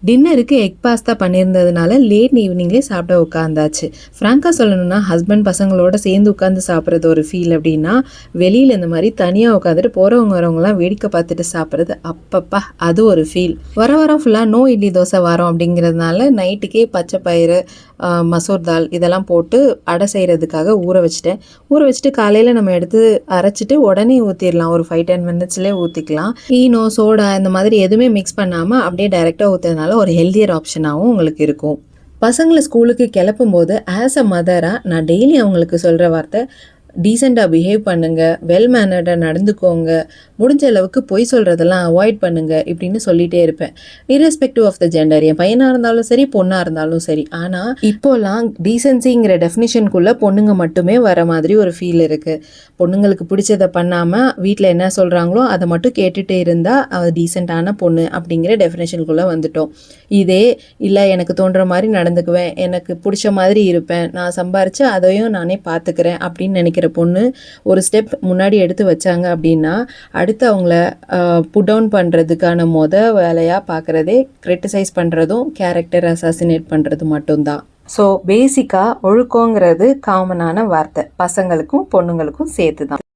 டின்னருக்கு egg pasta பண்ணியிருந்ததுனால late ஈவினிங்லேயே சாப்பிட உட்காந்தாச்சு. ஃப்ராங்காக சொல்லணும்னா ஹஸ்பண்ட் பசங்களோட சேர்ந்து உட்காந்து சாப்பிட்றது ஒரு ஃபீல் அப்படின்னா, வெளியில் இந்த மாதிரி தனியாக உட்காந்துட்டு போகிறவங்க வரவங்களாம் வேடிக்கை பார்த்துட்டு சாப்பிட்றது அப்பப்பா அது ஒரு ஃபீல். வாரம் ஃபுல்லாக நோ இட்லி தோசை வாரம் அப்படிங்கிறதுனால நைட்டுக்கே பச்சை பயிறு, மசூர் தால் இதெல்லாம் போட்டு அடை செய்கிறதுக்காக ஊற வச்சுட்டு காலையில் நம்ம எடுத்து அரைச்சிட்டு உடனே ஊற்றிடலாம். ஒரு 5-10 மினிட்ஸ்லேயே ஊற்றிக்கலாம். ஈனோ சோடா இந்த மாதிரி எதுவுமே மிக்ஸ் பண்ணாமல் அப்படியே டைரெக்டாக ஊற்றுறதுனால ஒரு ஹெல்தியர் ஆப்ஷனாகவும் உங்களுக்கு இருக்கும். பசங்களை ஸ்கூலுக்கு கிளப்பும்போது ஆஸ் அ மதராக நான் டெய்லி அவங்களுக்கு சொல்கிற வார்த்தை, டீசெண்டாக பிஹேவ் பண்ணுங்கள், வெல் மேனர்டாக நடந்துக்கோங்க, முடிஞ்ச அளவுக்கு பொய் சொல்கிறதெல்லாம் அவாய்ட் பண்ணுங்கள் இப்படின்னு சொல்லிகிட்டே இருப்பேன். இர்ரெஸ்பெக்டிவ் ஆஃப் த ஜெண்டர், என் பையனாக இருந்தாலும் சரி பொண்ணாக இருந்தாலும் சரி. ஆனால் இப்போலாம் டீசென்சிங்கிற டெஃபினிஷனுக்குள்ளே பொண்ணுங்க மட்டுமே வர மாதிரி ஒரு ஃபீல் இருக்குது. பொண்ணுங்களுக்கு பிடிச்சதை பண்ணாமல் வீட்டில் என்ன சொல்கிறாங்களோ அதை மட்டும் கேட்டுகிட்டே இருந்தால் அது டீசெண்டான பொண்ணு அப்படிங்கிற டெஃபினேஷனுக்குள்ளே வந்துட்டோம். இதே இல்லை எனக்கு தோன்ற மாதிரி நடந்துக்குவேன், எனக்கு பிடிச்ச மாதிரி இருப்பேன், நான் சம்பாரித்து அதையும் நானே பார்த்துக்கிறேன் அப்படின்னு நினைக்கிற பொண்ணு ஒரு ஸ்டெப் முன்னாடி எடுத்து வச்சாங்க அப்படின்னா அடுத்து அவங்கள புட் டவுன் பண்ணுறதுக்கான வேலையாக பார்க்குறதே கிரிட்டிசைஸ் பண்ணுறதும் கேரக்டர் அசாசினேட் பண்ணுறது மட்டும்தான். ஸோ பேசிக்காக ஒழுக்கங்கிறது காமனான வார்த்தை, பசங்களுக்கும் பொண்ணுங்களுக்கும் சேர்த்து தான்.